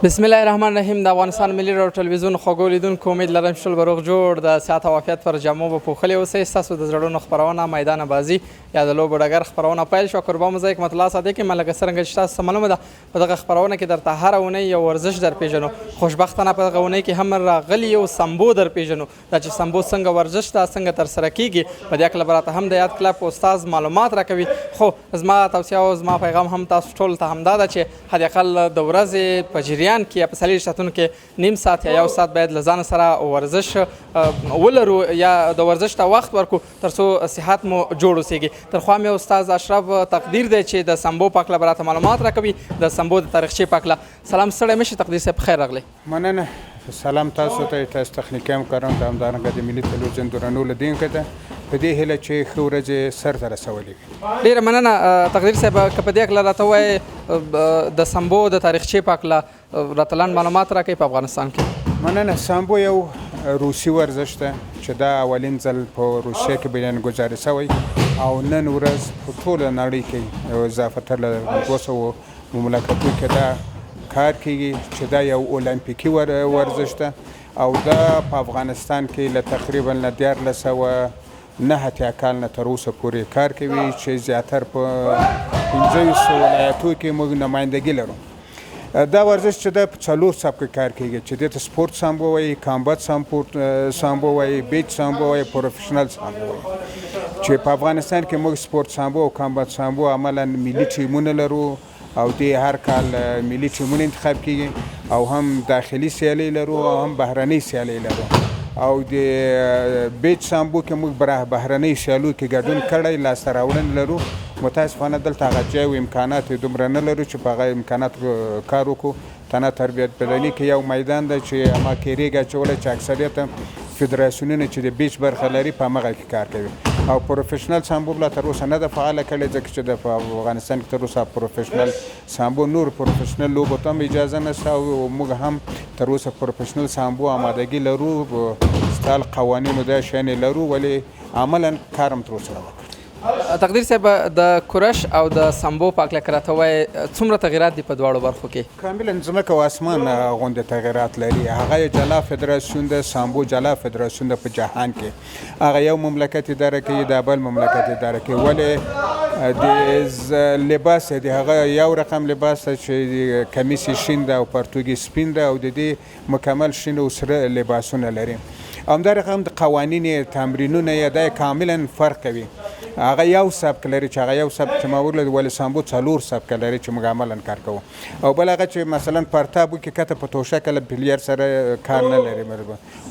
بسم الله الرحمن الرحیم. د افغانستان ملي رادیو ټلویزیون خوږو لیدونکو امید لرم چې ټول به روغ جوړ د صحت او عافیت پر جامو به پوښلي اوسئ. ستاسو د زړونو خپرونه میدان بازي یا د لوبو ډګر خپرونه پیل شوه. قربا مو زه حکمت الله صادق یم. لکه څرنګه چې تاسو ته معلومه ده په دغه خپرونه کې درته هره اونۍ یو ورزش در پیژنو. خوشبختانه په دغه اونۍ کې هم راغلي یو سمبو در پیژنو. دا چې سمبو څنګه ورزش ده څنګه ترسره کیږي په دې هکله به راته هم د یاد کلب استاد معلومات راکوي. خو زما توصیه او زما پیغام هم تاسو ټولو ته همدا ده چې حداقل د ورځې په جریان کې یا په څلېرویشت ساعتونو کې نیم ساعت یا یو ساعت باید له ځان سره ورزش ولرو یا د ورزش ته وخت ورکړو تر څو صحت مو جوړ اوسیږي. ترخوا مې استاد اشرف تقدیر دی چې د سمبو په هکله به راته معلومات راکوي د سمبو د تاریخچې په هکله. سلام ستړی مه شئ تقدیر صاحب، پخیر راغلی. مننه. سلام تاسو ته، تاسو تخنیکي همکارانو ته، همدارنګه د ملي تلویزیون درنو لیدونکو ته په دې هیله چې ښه ورځې سرته رسولې وي. ډېره مننه تقدیر صاحب. که په دې هکله راته ووایې د سمبو د تاریخچې په هکله راته لنډ معلومات راکوي په افغانستان کې. مننه. سامبو یو روسي ورزش ده چې دا اولین ځل په روسیه کې بنیانګذاري شوی او نن ورځ په ټوله نړۍ کې اضافه له 200 مملکتونو کې دا کار کوي چې دا یو اولمپیکي ورزش ده او دا په افغانستان کې له تقریبا له 1909 کال نه تر اوسه پورې کار کوي چې زیاتر په 15 ولایتونو کې موږ نمایندګي لرو. دا ورزش چې د 4 سبک کار کوي چې د سپورت سامبو وایي، کامبات سامبو وایي، بیچ سامبو وایي، پروفیشنل سامبو وایي. چې په افغانستان کې موږ سپورت سامبو او کامبات سامبو عملا ملي ټیمونه لرو او د هر کال ملي ټیمونه انتخاب کیږي او هم داخلي سیالي لرو او هم بهرنۍ سیالي لرو. او د بیچ سامبو کې موږ بهرنۍ سیالو کې ګډون کړی لاسته راوړنې لرو. متاسفانه دلته هغه ځای او امکانات دومره نه لرو چې په هغه امکاناتو کار وکړو. تنه تربیت بدني کې یو میدان دی چې اما کېریږي اچولی چې اکثریت فدراسیونونه چې د بیچ برخه لري په همغه کې کار کوي. او پروفیشنل سامبو لا تر اوسه نه ده فعاله کړې ځکه چې د افغانستان کې تر اوسه پروفیشنل سامبو نور پروفیشنل لوبو ته هم اجازه نشته او موږ هم تر اوسه پروفیشنل سامبو آمادګي لرو. ستال قوانینو دا شیانې لرو ولی عملا کار هم تر اوسه نه وکړ. تقدیر صاحب د کورش او د سمبو په هکله که راته ووایې څومره تغیرات دي په دواړو برخو کې؟ کاملا ځمکه او اسمان غوندې تغیرات لري. هغه جلا فدراسیون ده، سامبو جلا فدراسیون ده په جهان کې. هغه یو مملکت اداره کوي، دا بل مملکت اداره کوي. ولې د لباس دی هغه یو رقم لباس ده چې کمیس شین ده او پرتوګي سپین ده او د دې مکمل شین او سره لباسونه لري. همدارنګه هم د قوانین تمرینونه یې دا کاملا فرق کوي. هغه یو سبک لري چې هغه یو سبک چې ما ویل ولې سامبو 4 سبک لري چې موږ عملا کار کوو. او بل هغه چې مثلا پرتاب کې کته په توشه کله پلیر سره کار نه لري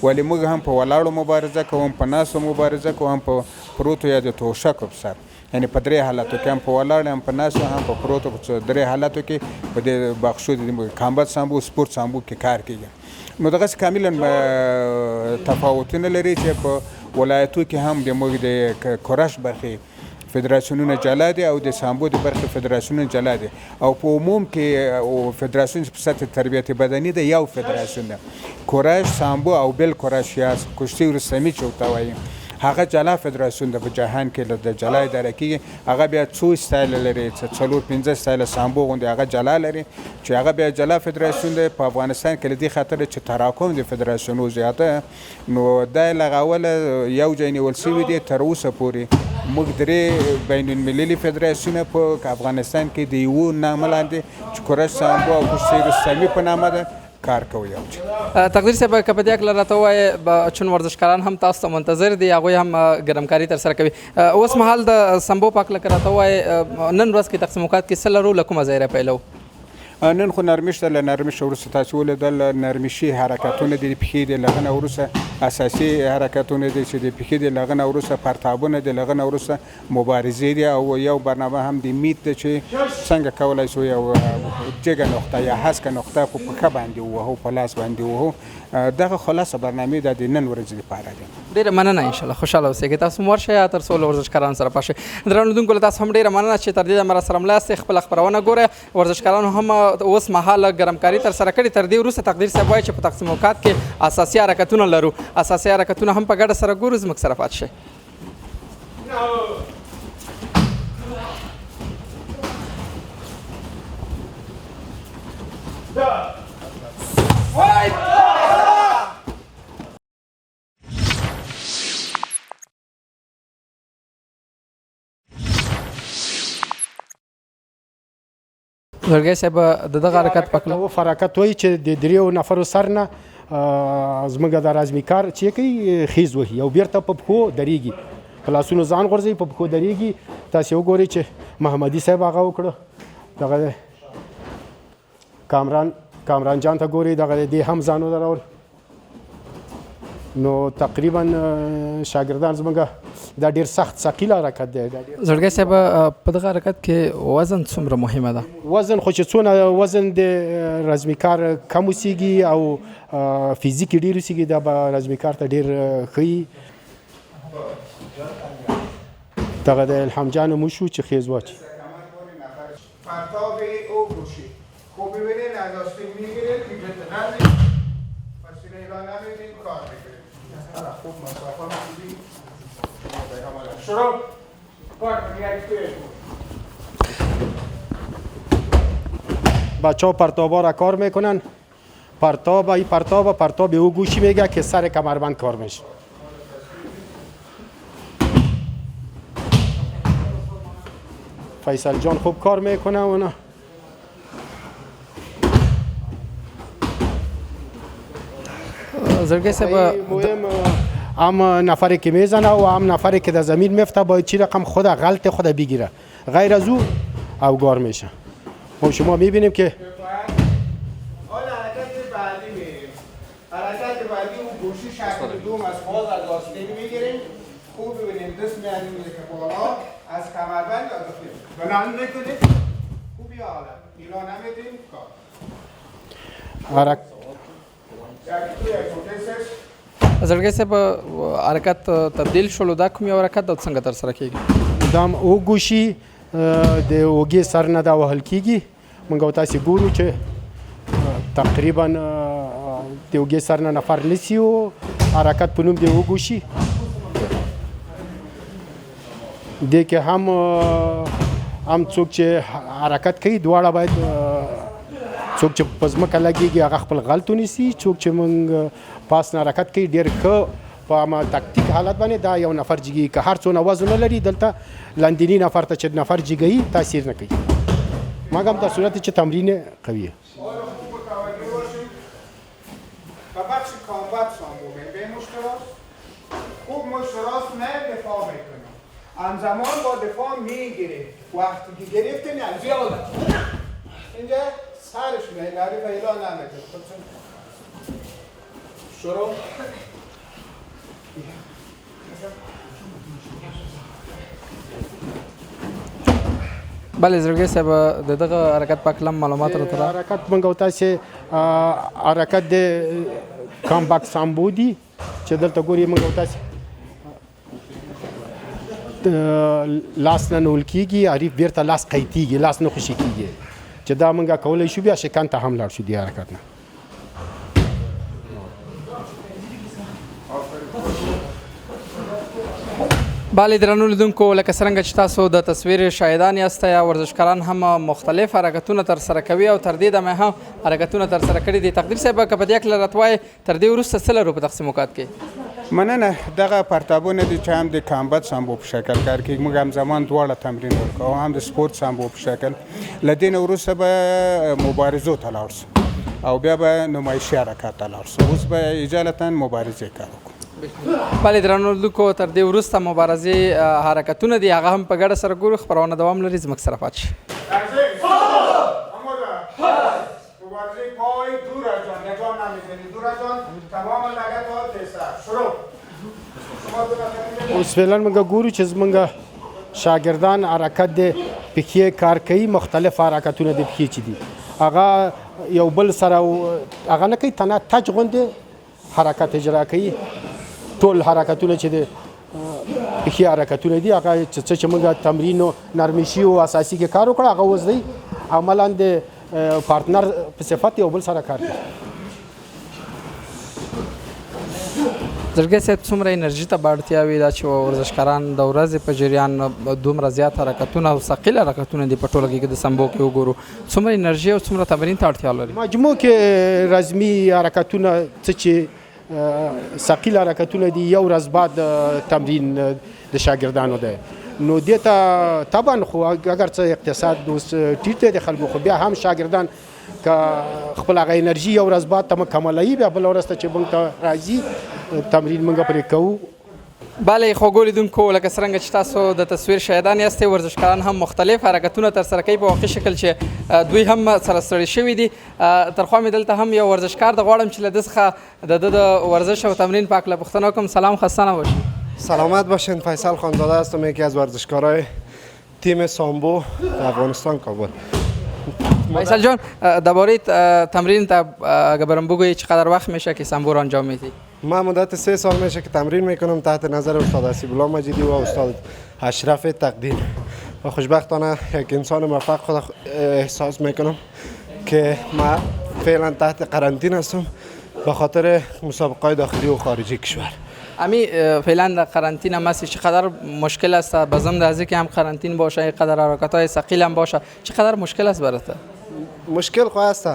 ولې موږ هم په ولاړو مبارزه کوو، هم په ناسو مبارزه کوو، هم په پروتو یا د توشه کو سر یعنی په درې حالاتو کې هم په ولاړ هم په ناست هم په پروتو په درې حالاتو کې په دې بخشو د کامبات سامبو سپورت سامبو کې کار کوي. نو دغسې کاملا تفاوتونه لري چې په ولایتو کې هم د موږ د کورش برخې فدراسیونونه جلا دي او د سامبو د برخې فدراسیونونه جلا دي او په عموم کې فدراسیون په سطح تربیت بدني د یو فدراسیون ده. کورش سامبو او بل کورش یا کشتي ورستمي چې ورته وایي هغه جلا فدراسیون د په جهان کې د جلا اداره کېږي. هغه بیا څو سټایل لري، څلور پنځه سټایل سامبو غوندې هغه جلا لري چې هغه بیا جلا فدراسیون دی. په افغانستان کې له دې خاطر چې تراکم د فدراسیونو زیاته نو دا له اوله یو ځای نیول سوي دي. تر اوسه پورې موږ درې بین المللي فدراسیونه په افغانستان کې د یوه نامه لاندې چې کورش سامبو او کشتي ورستمي په نامه ده کار کوي. تقدیر صاحب که په دې هکله راته ووایې چون ورزشکاران هم تاسو ته منتظر دي، هغوی هم ګرمکاري ترسره کوي. اوس مهال د سمبو په هکله که راته ووایې نن ورځ کې تقسیم اوقات کې څه لرو، له کومه ځایه راپیلو؟ نن خو نرمش ده. له نرمش وروسته تاسو ولیدل نرمشي حرکتونه دي، د پښې د له نه وروسته اساسي حرکتونه دي چې د پښې د له نه وروسته پرتابونه د له نه وروسته مبارزې دي او یو برنامه هم د میت ده چې څنګه کولی شو یو جګه نقطه یا هسکه نقطه په پښه باندې ووهو، په لاس باندې ووهو. دغه خلاصه برنامې د نن ورځې لپاره دي. ډیره مننه. انشاءالله خوشحاله اوسئ. تاسو هم ورشئ تر څو له ورزشکارانو سره پاش شئ. درنو لیدونکو له تاسو هم ډیره مننه چې تر دې دمه راسره ملاست یې خپله خپرونه ګورئ. ورزشکارانو هم اوس مهال ګرمکاري ترسره کړې. تر دې وروسته تقدیر صاحب وایي چې په تقسیم اوقات کې اساسي حرکتونه لرو. اساسي حرکتونه هم په ګډه سره ګورو. زموږ سره پاتې شئ. زړګی صاحب د دغه حرکت پکلو حرکت وایي چې د دریو نفرو سر نه زموږ د رزمي کار چې کوي خیز وهي او بیرته په پښو درېږي، په لاسونو ځان غورځوي، په پښو درېږي. تاسې وګورئ چې محمدي صاحب هغه وکړه، دغه کامران جان ته ګورئ، دغه دې هم ځان ودرول. نو تقریبا شاګردان زموږ دا ډېر سخت ثقیل حرکت دی. زړګی صاحب په دغه حرکت کې وزن څومره مهمه ده؟ وزن خو چې څونه وزن د رزمي کار کم اوسېږي او فزیک ډېر اوسېږي دا به رزمي کار ته ډېر ښه. دغه د الهام جان مو شو چې خیز واچي. بچه ها پرتابا را کار میکنن. پرتاب او گوشی میگه که سر کمربند کار میشه. فیصل جان خوب کار میکنه اونا. زړګی صاحب هم نفری که میزنه و هم نفری که در زمین میفته باید چی رقم خود غلط خود بگیره، غیر از او اوگار میشه. و شما میبینیم که حرکت بعدی و گوشی شکل دوم از باز از آستین میگیریم. خوب ببینیم دست میاریم که بالا از کمربند آدفتیم بلند میکنیم. خوبی حالا اینا نمیدیم کار زړګی صاحب حرکت تبدیل شولو دا کوم یو حرکت د څنګه ترسره کیږي؟ دا او ګوشي د اوږې سر نه دا وهل کیږي. موږ تاسې ګورو چې تقریبا د اوږې سر نه نفر نیسي او حرکت په نوم د او ګوشي دې کې هم څوک چې حرکت کوي دواړه باید څوک چې په ځمکه لګېږي هغه خپل غلط ونیسي. څوک چې موږ پاس نه حرکت کوي ډېر ښه په تکتیک حالت باندې دا یو نفر جګي که هر څونه وزن ولري دلته لاندیني نفر ته چې نفر جګوي تاثیر نه کوي مګر در صورتی چې تمرین قویه. بخش کامبات سامبو به مشتراست خوب مشتراست نه دفاع میکنه همزمان با دفاع میگیره وقتی که گرفته نه زیاده اینجا سرش میلاری و ایلا نمیده شروع بله زړګي صاحب د دغه حرکت په کلم معلومات راته را حرکت موږ تاسې حرکت د کامباک سامبو دي چې دلته ګوري موږ تاسې لاس نه نول کیږي عریف بیرته لاس قیتیږي لاس نه خوشي کیږي چې دا موږ کولی شو بیا شکن ته هم لاړ شو دې حرکت نه بله درنو لیدونکو لکه څرنګه چې تاسو د تصویر شاهدان یاست یا ورزشکاران هم مختلف حرکتونه ترسره کوي او تر دې دمه هم حرکتونه ترسره کړي دي. تقدیر صاحب که په دې هکله راته وایې تر دې وروسته څه لرو په تقسیموکات کې؟ مننه. دغه پرتابونه دي چې هم د کامبت سامبو په شکل کار کوي. موږ هم زمان دواړه تمرین ورکوو او هم د سپورت سامبو په شکل. له دې نه وروسته به مبارزو ته لاړ شو او بیا به نمایشي حرکات ته لاړ شو. اوس به اجالتا مبارزې کار وکړو. بله درنو لیدونکو تر دې وروسته مبارزې حرکتونه دي هغه هم په ګډه سره ګورو. خپرونه دوام لري، زموږ سره پاتې شئ. اوس فعلا موږ ګورو چې زموږ شاګردان حرکت د پښې کار کوي. مختلف حرکتونه د پښې چې دي هغه یو بل سره هغه نه کوي، تنها تج غوندې حرکت اجرا کوي. ټول حرکتونه چې د پښې حرکتونه دي هغه چې موږ تمرین او نرمشي او اساسي کې کار وکړو هغه اوس دی عملاً د پارتنر په صفت یو بل سره کار کوي. زړګی صاحب څومره انرژي ته به اړتیا وي دا چې ورزشکاران د ورځې په جریان دومره زیات حرکتونه او ثقیل حرکتونه دي په ټوله کې د سمبو کې وګورو، څومره انرژي او څومره تمرین ته اړتیا لري؟ مجموع کې رزمي حرکتونه څه چې ثقیل حرکتونه دي یو ورځ بعد تمرین د شاګردانو دی نو دې ته طبعا خو اگر څه اقتصاد اوس ټیټ دی د خلکو، خو بیا هم شاګردان که خپل هغه انرژي یو ورځ بعد ته کمالوي بیا بله ورځ ته چې موږ ته راځي تمرین موږ پرې کوو. بله خوږو لیدونکو لکه څرنګه چې تاسو د تصویر شاهدان یاستئ ورزشکاران هم مختلف حرکتونه ترسره کوي په واقعي شکل چې دوی هم سره ستړي شوي دي. ترخوا مې دلته هم یو ورزشکار د غواړم چې له ده څخه د ده د ورزش او تمرین په هکله پوښتنه وکړم. سلام، خسته نباشید. سلامت باشین. فیصل خانزاده هستم، یکی از ورزشکارای تیم سامبو افغانستان کابل. فیصل جان درباره تمرین تا اگر برام بگویی چقدر وقت میشه که سامبو را انجام میدی؟ من مدت 3 سال میشه که تمرین میکنم تحت نظر استاد حسیب الله مجیدی و استاد اشرف تقدیر و خوشبختانه یک انسان موفق خود احساس میکنم که ما فعلا تحت قرنطینه هستم به خاطر مسابقات داخلی و خارجی کشور. امی فعلا در قرنطینه ماست، چقدر مشکل است به ضمن از اینکه هم قرنطین باشه اینقدر حرکت‌های ثقیل هم باشه، چقدر مشکل است برات؟ مشکل خو است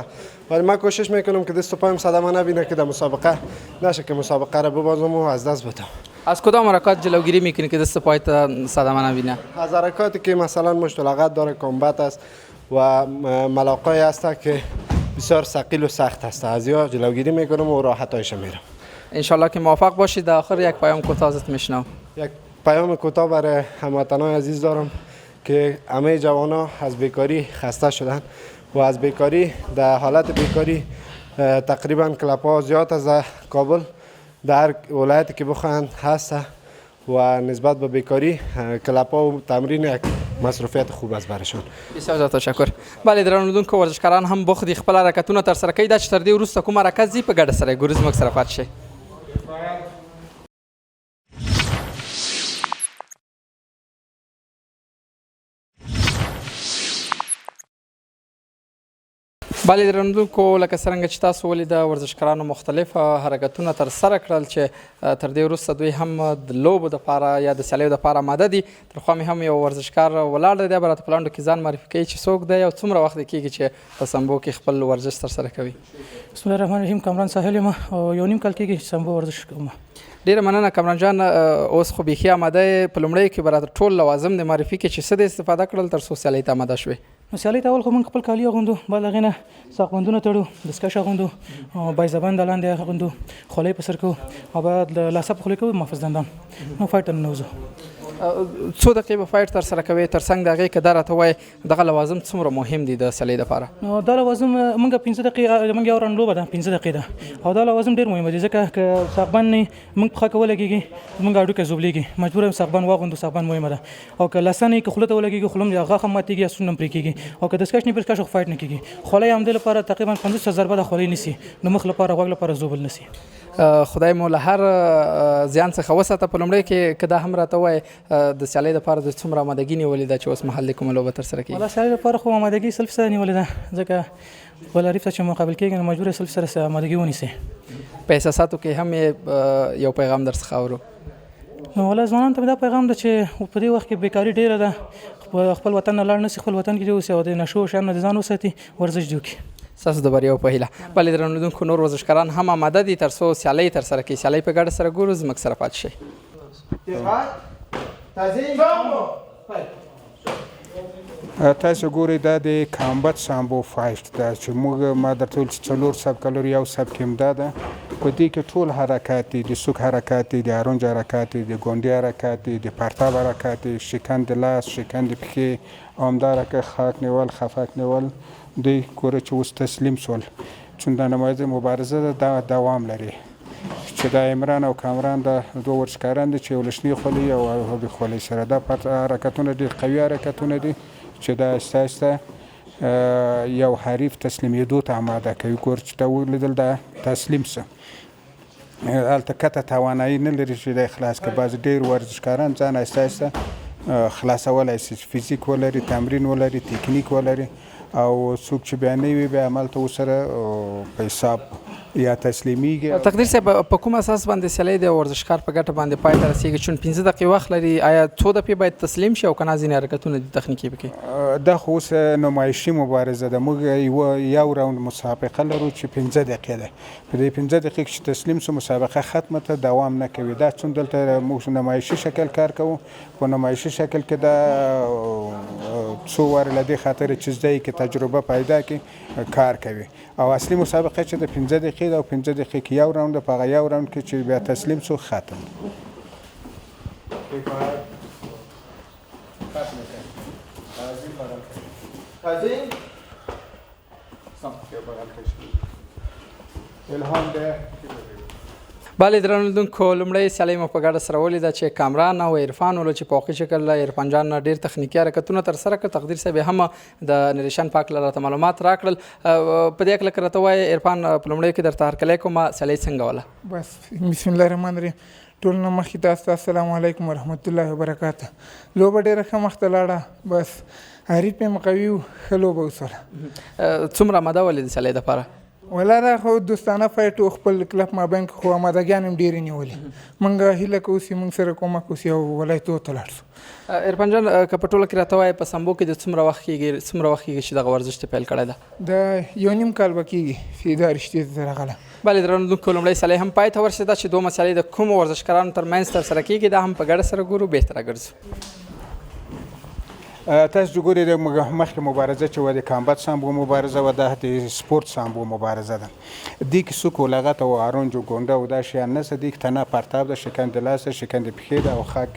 ولی من کوشش میکنم که دست و پایم صدمه نبینه که در مسابقه نشه که مسابقه را ببازم و از دست بدم. از کدام حرکات جلوگیری میکنی که دست و پایت صدمه نبینه؟ از حرکاتی که مثلا مشتلقات داره، کامبت است و ملاقای است که بسیار ثقیل و سخت است، از یا جلوگیری میکنم و راحتایش میرم. انشالله که موفق باشید. در آخر یک پیام کوتاه ازت میشنوم. یک پیام کوتاه برای هموطنان عزیز دارم که همه جوانا از بیکاری خسته شدن و از بیکاری در حالت بیکاری تقریبا کلب‌ها زیاد از کابل در ولایتی که بخواهند هست و نسبت به بیکاری کلب‌ها و تمرین یک مصروفیت خوب است برشون. بسیار تشکر. بله درنو لیدونکو ورزشکاران هم بخت خپل حرکتونه تر سره کوي دا چې تر دې وروسته کوم حرکت زی په ګډه سره ګورو. زموږ سره پاتې شئ. بله درنو لیدونکو لکه څرنګه چې تاسو ولید ورزشکارانو مختلف حرکتونه تر سره کړل چې تر دې وروسته دوی هم د لوبو دپاره یا د سیالیو دپاره آماده دي. ترخوا مې هم یو ورزشکار ولاړ دی، به راته په لنډو کې ځان معرفي کوي چې څوک دی او څومره وخت کېږي چې په سمبو کې خپل ورزش ترسره کوي. بسم الله الرحمن الرحیم. کامران ساحل یم او یو نیم کال کېږي چې سمبو ورزش کوم. ډیره مننه کامران جان. اوس خو بیخي آماده په لومړیو کې به راته ټول لوازم د معرفي کې چې څه د استفاده کړل تر څو سیالۍ ته آماده شوې؟ نو سیالۍ ته اول خو موږ خپل کالي اغوندو، بعد هغې نه ساقبندونه تړو، دستکش اغوندو، بایزبند لاندې اغوندو، خولۍ په سر کوو او بعد لاسه په خولۍ کوو، محفظ دندان. نو فایټ ته ننوځو. څو دقیقې به فایټ ترسره کوې تر څنګ د هغې که دا راته وایې دغه لوازم څومره مهم دي د سیالۍ دپاره؟ نو دا لوازم موږ 15 دقیقې موږ یو راوند لوبه ده 15 دقیقې ده او دا لوازم ډېر مهم دي ځکه که ساقبان نه موږ پښه کې ولګېږي موږ هډوکی زوبلېږي مجبور یم ساقبان واغوندو ساقبان مهمه ده او که لاسه نه که خوله ته ولګېږي خوله هم غاښ هم ماتېږي یا سون هم پرې کېږي او که دستکش نه پرې کش فایټ نه کېږي خولۍ همدې لپاره تقریبا 50 ضربه د خولۍ نیسي نو مخ لپاره غوږ لپاره زوبل نسي. خدای مو له هر زیان څخه وساته. په لومړی کې که دا هم راته وایې د سیالۍ دپاره د څومره آمادګي نیولې ده چې اوس مهال د کومه لوبه ترسره کېږي؟ والله سیالۍ لپاره خو آمادګي سلف سره نیولې ده ځکه خپل حریف ته چې مقابل کېږي نو مجبور یې سلف سره آمادګي ونیسي. په احساساتو کې هم یو پیغام درڅخه اورو. نو والله ځوانانو ته دا پیغام ده چې په دې وخت کې بیکاري ډېره ده خپل وطن نه لاړ نه شي خپل وطن کې دې اوسي او د نشو شیانو نه ځان وساتي ورزش دې وکړي. ستاسو د بریاو په هیله. بلې درنو لیدونکو نور ورزشکاران هم آماده دي تر څو سیالۍ ترسره کړي. سیالۍ په ګډه سره ګورو زموږ سره پاتې شئ. تاسو ګورئ دا د کامبت سامبو فایټ ده چې موږ ما درته ویل چې 4 سبکه لري یو سبک هم دا ده. په دې کې ټول حرکات دي د سوک حرکات دي د ارونج حرکات دي د ګونډې حرکات دي د پرتاب حرکات دي شکن د لاس شکن د پښې همدارنګه خاک نیول خفک نیول دوی ګوره چې اوس تسلیم شول چون د نمایز مبارزه دا دوام لري چې د عمران او کامران د دوه ورزشکاران دي چې یو لشنې خولۍ او هغې خولۍ سره دا حرکتونه ډېر قوي حرکتونه دي چې دا آهسته آهسته یو حریف تسلیمېدو ته آماده کوي. ګور چې دا ولیدل دا تسلیم شه هلته کته توانایي نه لري چې دا خلاص کړي. بعضې ډېر ورزشکاران ځان آهسته آهسته خلاصولی شي فزیک ولري تمرین ولري تکنیک ولري او څوک چې بیا نه وي بیا همالته ورسره په حساب یا تسلیمیږي. تقدیر صاحب په کوم اساس باندې سیالۍ د ورزشکار په ګټه باندې پای ته رسېږي چون 15 دقیقې وخت لري آیا څو دقیقې باید تسلیم شي او که نه ځینې حرکتونه دي تخنیکي پکې؟ دا خو اوس نمایشي مبارزه ده. موږ یو راوند مسابقه لرو چې 15 دقیقې ده. په دې 15 دقیقې چې تسلیم شو مسابقه ختمه ته دوام نه کوي. دا چون دلته موږ نمایشي شکل کار کوو په نمایشي شکل کې دا څو واره له دې خاطر چې زده کې تجربه پیدا کړي کار کوي او اصلي مسابقه چې د 15 دقیقې ده او 15 دقیقې کې یو راوند په هغه یو راوند کې چې بیا تسلیم شو ختم. بله درنو لیدونکو لومړۍ سیالۍ مو په ګډه سره ولیده چې کامران او عرفان ولو چې په واقعي شکل عرفان جان نه ډېر تخنیکي حرکتونه ترسره کړل. تقدیر صاحب هم د نریشن پاک له راته معلومات راکړل. په دې هکله که راته وایې عرفان په لومړیو کې درته هرکلی کومه سیالۍ څنګه وله؟ بس بسم الله الرحمن الرحیم. ټول نه مخکې تاسو ته السلام علیکم ورحمت الله وبرکاته. لوبه ډېره ښه مخته لاړه بس حریف یې قوي و ښه لوبه وسوله. څومره آماده ولې د سیالۍ دپاره؟ ولا دا خو دوستانه فایټ و خپل کلب مابین کې خو آمادګیان هم ډېرې نیولې. موږ هیله کوو چې موږ سره کومک وشي او ولایتو ته لاړ شو. عرفان جان که په ټوله کې راته وایې په سمبو کې د څومره وخت کېږي چې دغه ورزش ته پیل کړی ده؟ د یو نیم کال به کېږي چې دا رښتې ته راغله. بلې درنو لیدونکو لومړۍ سیالۍ هم پای ته ورسېده چې دومره سیالۍ د کومو ورزشکارانو ترمنځ ترسره کېږي دا هم په ګډه سره ګورو بېرته راګرځو. تاسو ګورئ د مخکې مبارزه چې وه د کامبت سامبو مبارزه وه دا د سپورت سامبو مبارزه ده. دې کې سوک و لغت او ارونج و ګونډه او دا شیان نشته. دې کې تنه پرتاب ده شکن د لاس شکن د پښې ده او خاک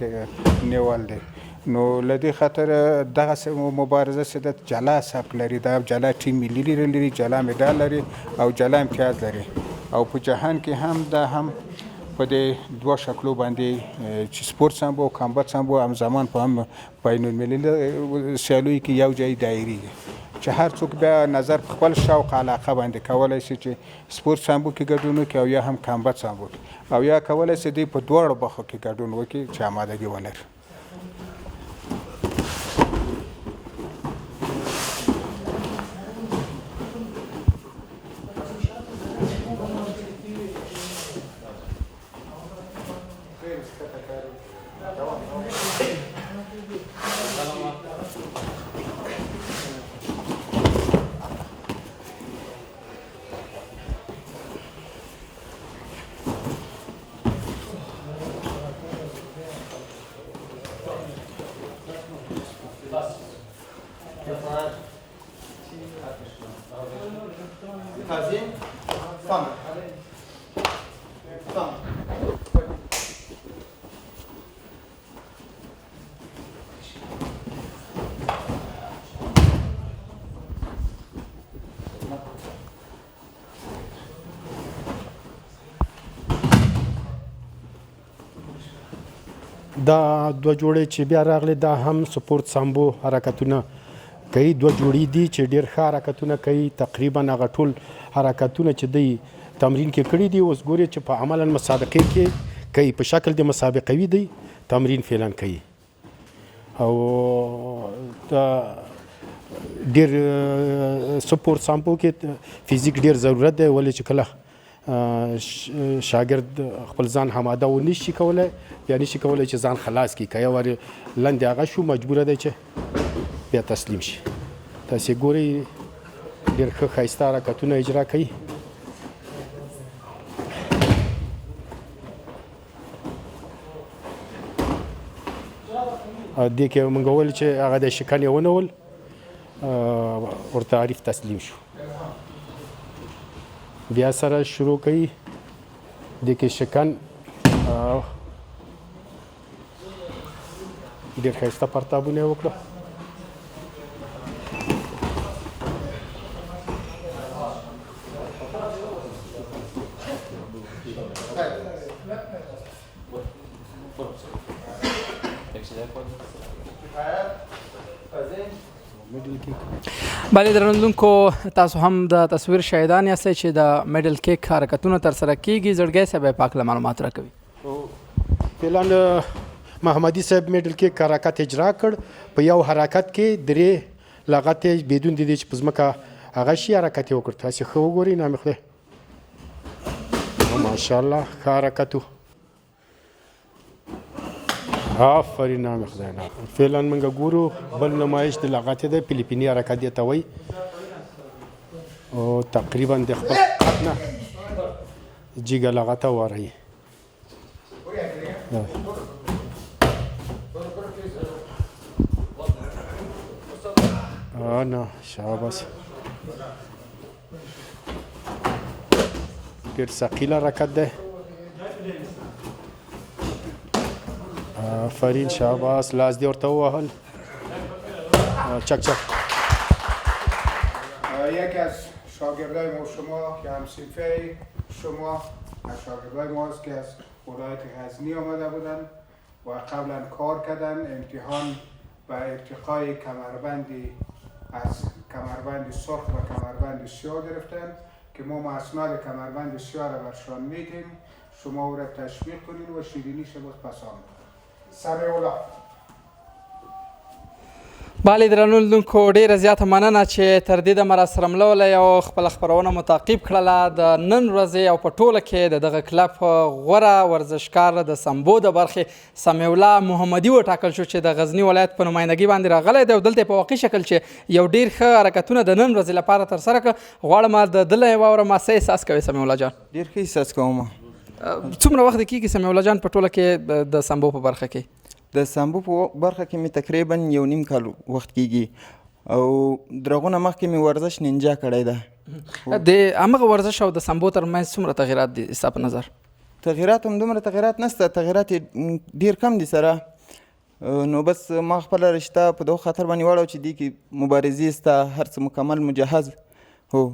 نیول دی. نو له دې خاطر دغه مبارزه چې د جلا سبک لري دا جلا ټیم ملي لري جلا مډال لري او جلا امتیاز لري او په جهان کې هم دا هم په دې دوه شکلو باندې چې سپورت سامبو او کامبت سامبو همزمان په هم بین المللي سیالیو کې یو ځای دایریږي چې هر څوک بیا نظر په خپل شوق علاقه باندې کولی شي چې سپورت سامبو کې ګډون وکړي او یا هم کامبت سامبو کې او یا کولی شي دوی په دواړو برخو کې ګډون وکړي چې آمادګي ولري. دا دوه جوړې چې بیا راغلي دا هم سپورت سامبو حرکتونه کوي. دوه جوړې دي چې ډېر ښه حرکتونه کوي. تقریبا هغه ټول حرکتونه چې دی تمرین کې کړي دي اوس ګوري چې په عملا مسابقې کې کوي، په شکل د مسابقوي دی تمرین فعلا کوي. او دا ډېر سپورت سامبو کې فزیک ډېر ضرورت دی، ولې چې کله شاګرد خپل ځان هماده و نشي کولی بیا نشي کولی چې ځان خلاص کړي. که یو وارې لندې هغه شو مجبوره دی چې بیا تسلیم شي. تاسې ګورئ ډېر ښه ښایسته حرکتونه اجرا کوي. دې کې موږ وویل چې هغه د شکن یې ونیول ورته عارف تسلیم شو. بیا سره شروع کوي دې کې شکن ډېر ښایسته پرتابونه یې وکړه. بله درنوونکو تاسو هم د تصویر شاهدان یاستئ چې د میډل کیک حرکتونه ترسره کیږي. زړګی صاحب یې پاک له معلومات راکوي. فعلا محمدي صاحب میډل کیک حرکت اجرا کړ. په یو حرکت کې درې لغت بدون د دې چې په ځمکه هغه شي حرکت یې وکړ. تاسې ښه وګورئ نامې خدای ماشاءالله ښه حرکت و. آفرین نام خدای نه. فعلا موږ ګورو بل نمایش د لغت دی فلیپیني حرکت یې ته وایي او تقریبا د خپل قد نه جیګه لغته وارهیي. نه شاباس ډېر ثقیل حرکت دی. آفرین شاباس لاس دې ورته ووهل. چک چک. یکی از شاگردای ما شما که همصنفه شما از شاگردای ما است که از ولایت غزنی آمده بودن و قبلا کار کردن. امتحان و ارتقای کمربندی از کمربند سرخ و کمربند سیاه گرفتن که ما اسناد کمربند سیاه را برشان میدیم، شما او را تشویق کنین و شیرینیش را پسند. سمیع الله. بله درنوونکو ډېره زیاته مننه چې تر دې دمه راسره مله ولی او خپله خپرونه مو تعقیب کړله. د نن ورځې او په ټوله کې د دغه کلب غوره ورزشکار د سمبو د برخې سمیع الله محمدي وټاکل شو چې د غزني ولایت په نمایندګۍ باندې راغلی دی او دلته په واقعي شکل چې یو ډېر ښه حرکتونه د نن ورځې لپاره ترسره کړه. غواړم د ده نه یې واورم څه احساس کوې سمیع الله جان؟ ډېر ښه احساس کوم. څومره وخت کېږي سمیع الله جان په ټوله کې د سمبو په برخه کې؟ د سامبو په برخه کې مې تقریبا 1.5 کال وخت کېږي او د هغو نه مخکې مې ورزش نینجا کړی ده. د همغه ورزش او د سمبو ترمنځ څومره تغیرات دي ستا په نظر؟ تغیرات هم دومره تغیرات نشته، تغیرات ډېر کم دي سره. نو بس ما خپله رشته په دغه خاطر باندې واړو چې دې کې مبارزې سته، هر څه مکمل مجهز. هو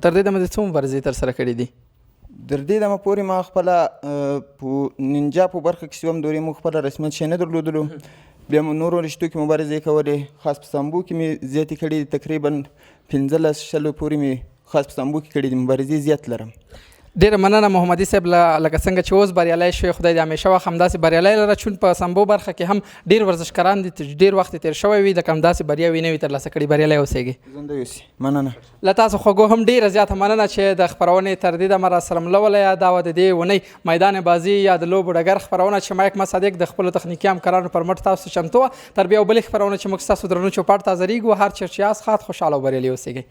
تر دې دمه دې څو مبارزې ترسره کړي دي؟ در دې دمه پورې ما خپله په نینجا په برخه کې چې وم دورې موږ خپله رسمیت شی نه درلودلو. بیا مو نورو رشتو کې مبارزې کولې، خاص په سامبو کې مې زیاتې کړي دي. تقریبا 15-20 پورې مې خاص په سامبو کې کړي دي، مبارزې زیات لرم. ډېره مننه محمدي صاحب لکه څنګه چې اوس بریالی شوی خدای دې همیشه وخت همداسې بریالی لره. چون په سمبو برخه کې هم ډېر ورزشکاران دي ډېر وخت تېر شوی وي لکه همداسې بریاوې نه وي ترلاسه کړي. بریالی اوسېږي. زنده اوسي. مننه له تاسو خوږو هم ډېره زیاته مننه چې د خپرونې تر دې دمه راسره مله وله. دا وه د دې اونۍ میدان بازي یا د لوبو ډګر خپرونه چې مایک مصدق د خپلو تخنیکي همکارانو پر مټ تاسو چمتو وه. تر بیا بلې خپرونه چې موږ ستاسو درنو چوپاټ ته حاضرېږو. هر چېرته چې یاست ښاد خوشحاله او بریالي اوسېږئ.